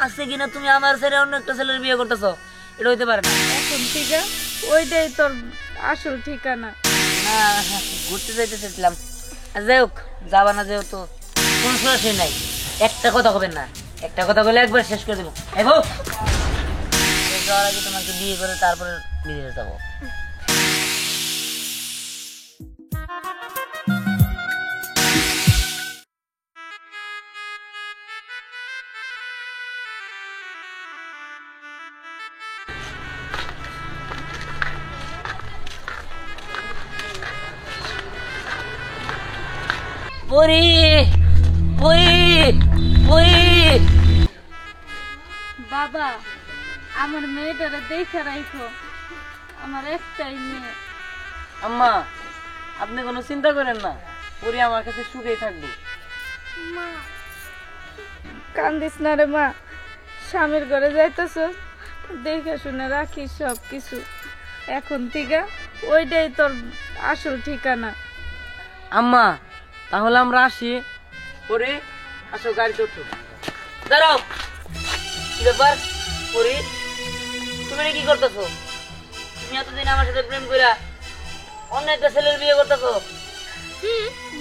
আজকে কিনা তুমি আমার ছেলে অন্য একটা ছেলের বিয়ে করতেছো, এটা হইতে পারে না। এখন ঠিক আছে, ওইটাই তোর আসল ঠিকানা। না, ঘুরতে যাইতে চাইছিলাম। যাই হোক, যাবা না যেহেতু কোনো সরাসরি নাই। একটা কথা হবেন না, একটা কথা বলে একবার শেষ করে দেবো। এই বউ, যাওয়ার আগে তোমাকে বিয়ে করে তারপরে বিদেশে যাবো। পরি পরি পরি, বাবা, আমার মেয়েটারে দেখে রাখো, আমার একটাই মেয়ে। আম্মা, আপনি কোনো চিন্তা করেন না, পরি আমার কাছে সুখেই থাকবো। মা, কান্দিস না রে মা, স্বামীর ঘরে যাইতেছ, দেখে শুনে রাখিস সব কিছু। এখন থেকে ওইটাই তোর আসল ঠিকানা। আম্মা, তাহলে আমরা আসি। পরে আসো, গাড়ি চড়ছো। দাঁড়াও। কি ব্যাপার পরি, তুমি এটা কি করতেছো? তুমি এতদিন আমার সাথে প্রেম কইরা অন্য একটা ছেলের বিয়ে করতেছো।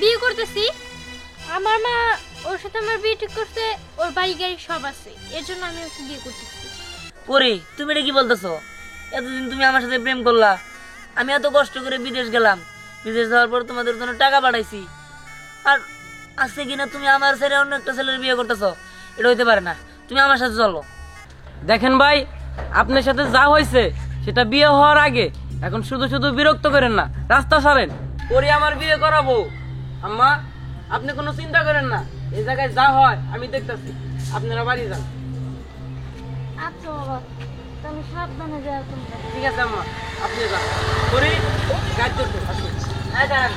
বিয়ে করতেছি। আমার মা ওর সাথে আমার বিয়ে ঠিক করতে, ওর বাড়ি গাড়ি সব আছে, এর জন্য আমি ওকে বিয়ে করতেছি। পরি, তুমি এটা কি বলতেছো? এতদিন তুমি আমার সাথে প্রেম করলা, আমি এত কষ্ট করে বিদেশ গেলাম, বিদেশ যাওয়ার পর তোমাদের জন্য টাকা পাঠাইছি, আর আজকে কিনা তুমি আমার ছেলে অন্য একটা ছেলের বিয়ে করতেছো, এটা হইতে পারে না। তুমি আমার সাথে চলো। দেখেন ভাই, আপনার সাথে যা হয়েছে সেটা বিয়ে হওয়ার আগে, এখন শুধু শুধু বিরক্ত করেন না, রাস্তা ছাড়েন। পরে আমার বিয়ে করাবো। আম্মা, আপনি কোনো চিন্তা করেন না, এই জায়গায় যা হয় আমি দেখতেছি। আপনারা বাড়ি যান। আচ্ছা বাবা, তুমি সাবধানে যাও তোমরা। ঠিক আছে আম্মা, আপনি যান। পরে গাড়ি চড়তে আসুন। এই দাঁড়ান,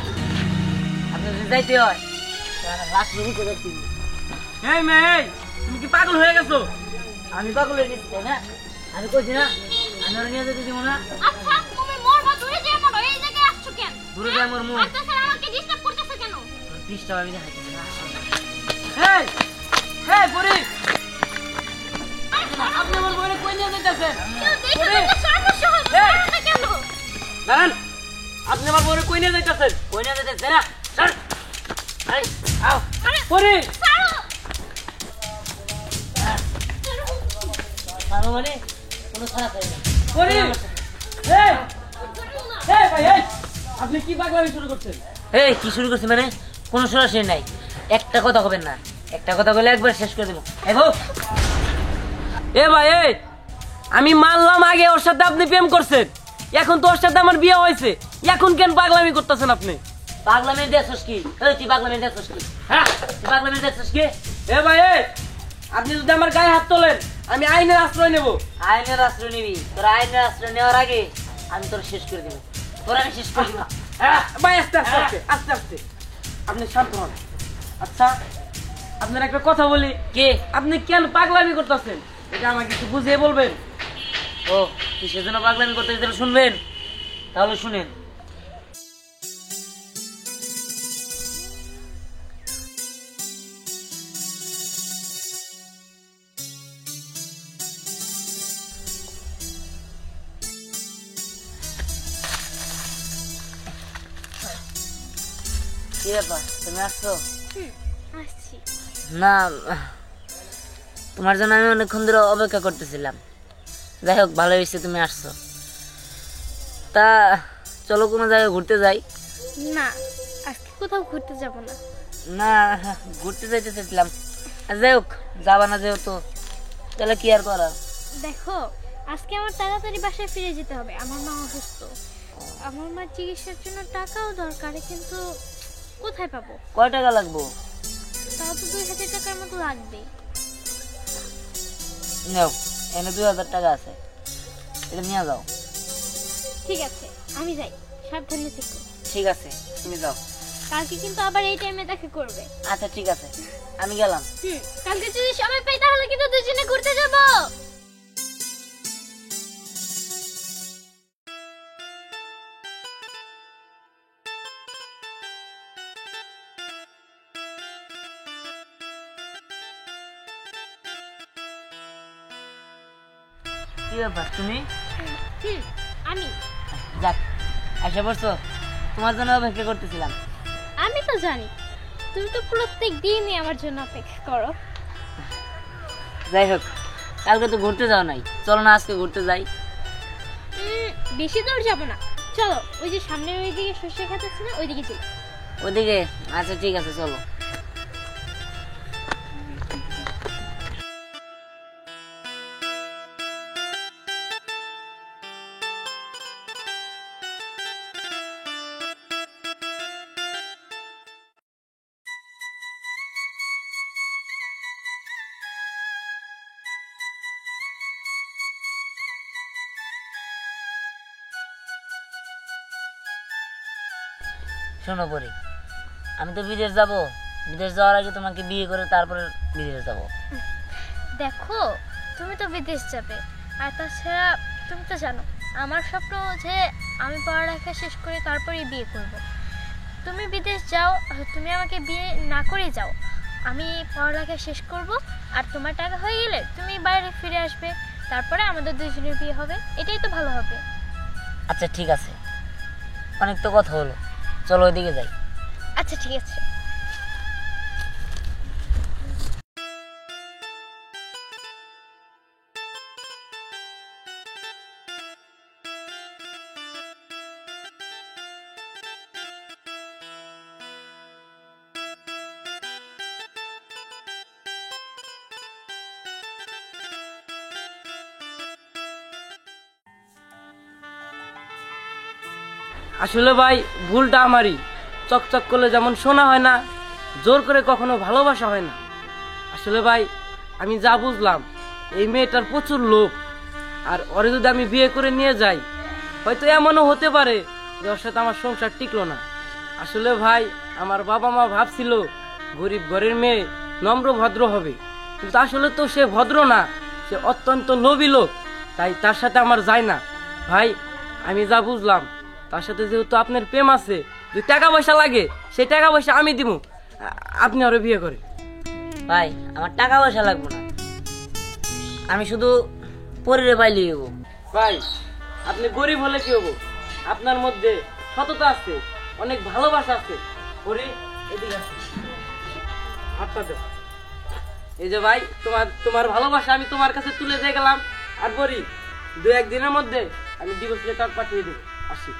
আপনি যদি যাইতে হয় লাস্ট মিনিটে যাচ্ছি। এই মেয়ে, তুমি কি পাগল হয়ে গেছো? আমি পাগল হয়ে গেছি, তাই না? আমি কইছি না আমি ওর নিয়ে যেতে দিব না। আচ্ছা, তুমি মরবা, দূরে যেও না, এই জায়গায় আসছো কেন? দূরে যাই আমার মুখ, আর তাছাড়া আমাকে ডিস্টার্ব করতেছো কেন? পিসটা আমি দেখাইছি। হেই হেই পরে, আপনি আমার বউরে কই নিয়ে যাইতেছেন? কেউ দেখে তো সমস্যা হবে, পারো না কেন? দাঁড়ান, আপনি আমার বউরে কই নিয়ে যাইতেছেন? কই না যেতে না, সর। এই আও পরে ছাড়ো। তার মানে কোনো খারাপ হয় না। পরে এই এই ভাই, এই আপনি কি পাগলামি শুরু করছেন? এই কি শুরু করছি মানে? কোনো সরাসরি নাই। একটা কথা হবেন না, একটা কথা বলে একবার শেষ করে দেবো। এই বউ, এ ভাই, এই আমি মানলাম আগে ওর সাথে আপনি প্রেম করছেন, এখন তো ওর সাথে আমার বিয়ে হয়েছে, এখন কেন পাগলামি করতেছেন আপনি? পাগলামের দেখছস কি? এই তুই পাগলামের দেখছস কি? হ্যাঁ, তুই পাগলামের দেখছস কি? এ ভাই, এই আপনি যদি আমার গায়ে হাত তোলেন, আমি আইনের আশ্রয় নেব। আইনের আশ্রয় নিবি? তোর আইনের আশ্রয় নেওয়ার আগে আমি তোর শেষ করে দেবো, তোর আমি শেষ করে দেবো। ভাই আস্তে আস্তে আস্তে আস্তে আস্তে, আপনি শান্ত হন। আচ্ছা, আপনার একটা কথা বলি, কে? আপনি কেন পাগলামি করতেছেন এটা আমাকে একটু বুঝিয়ে বলবেন? ও, তুই সেজন্য পাগলামি করতে তাহলে শুনবেন, তাহলে শুনেন। কি ব্যাপার, তুমি আসছো? আসছি। না, তোমার জন্য আমি অনেকক্ষণ ধরে অপেক্ষা করতেছিলাম। যাই হোক, ভালো হয়েছে তুমি আসছো। তা চলো কোনো জায়গায় ঘুরতে যাই। না, আজকে কোথাও ঘুরতে যাব না। না, ঘুরতে যাইতে চাইছিলাম। আর যাই হোক, যাবা না যেহেতু, তাহলে কি আর করার। দেখো, আজকে আমার তাড়াতাড়ি বাসায় ফিরে যেতে হবে, আমার মা অসুস্থ। আমার মার চিকিৎসার জন্য টাকাও দরকার, কিন্তু কোথায় পাবো? কয় টাকা লাগবো? তাও তো 2000 টাকার মতো লাগবে। নাও, এনে 2000 টাকা আছে, এটা নিয়ে যাও। ঠিক আছে, আমি যাই, সাবধানে থেকো। ঠিক আছে, তুমি যাও। কালকে কিন্তু আবার এই টাইমে দেখা করবে। আচ্ছা ঠিক আছে, আমি গেলাম। কালকে যদি সময় পাই তাহলে কিন্তু দুজনে ঘুরতে যাব। কি ব্যাপার তুমি? হুম, আমি যাক, এসে পড়ছো। তোমার জন্য অপেক্ষা করতেছিলাম। আমি তো জানি তুমি তো প্রত্যেক দিনই আমার জন্য অপেক্ষা করো। যাই হোক, কালকে তো ঘুরতে যাও নাই, চলো না আজকে ঘুরতে যাই। বেশি দূর যাব না, চলো ওই যে সামনের ওইদিকে সর্ষে ক্ষেত আছে না, ওইদিকে যাই। ওদিকে? আচ্ছা ঠিক আছে, চলো। শোনো পরি, আমি তো বিদেশ যাব। বিদেশ যাওয়ার আগে তোমাকে বিয়ে করে তারপরে বিদেশ যাব। দেখো, তুমি তো বিদেশ যাবে, আর তাছাড়া তুমি তো জানো আমার স্বপ্ন যে আমি পড়ালেখা শেষ করে তারপরেই বিয়ে করব। তুমি বিদেশ যাও, তুমি আমাকে বিয়ে না করে যাও, আমি পড়ালেখা শেষ করব, আর তোমার টাকা হয়ে গেলে তুমি বাইরে ফিরে আসবে, তারপরে আমাদের দুজনের বিয়ে হবে, এটাই তো ভালো হবে। আচ্ছা ঠিক আছে, অনেক তো কথা হলো, চলো ওইদিকে যাই। আচ্ছা ঠিক আছে। আসলে ভাই ভুলটা আমারই। চকচক করলে যেমন শোনা হয় না, জোর করে কখনো ভালোবাসা হয় না। আসলে ভাই আমি যা বুঝলাম, এই মেয়েটার প্রচুর লোভ, আর ওরে যদি আমি বিয়ে করে নিয়ে যাই, হয়তো এমনও হতে পারে যে ওর সাথে আমার সংসার টিকলো না। আসলে ভাই আমার বাবা মা ভাবছিল গরিব ঘরের মেয়ে নম্র ভদ্র হবে, কিন্তু আসলে তো সে ভদ্র না, সে অত্যন্ত লোভী লোক, তাই তার সাথে আমার যায় না। ভাই আমি যা বুঝলাম, তার সাথে যেহেতু আপনার প্রেম আছে, যদি টাকা পয়সা লাগে সেই টাকা পয়সা আমি দিব, আপনি আরো বিয়ে করেন। ভাই আমার টাকা পয়সা লাগবে না, আমি শুধু পরিরে পাইলে হবো। ভাই আপনি গরিব হলে কি হবো, আপনার মধ্যে সততা আছে, অনেক ভালোবাসা আছে। গরিব এদিকে আছে, হাতটা দাও। এই যে ভাই তোমার তোমার ভালোবাসা আমি তোমার কাছে তুলে দিয়ে গেলাম। আর গরিব 2-1 দিনের মধ্যে আমি ডিভোর্স লেটার পাঠিয়ে দেবো। আসি।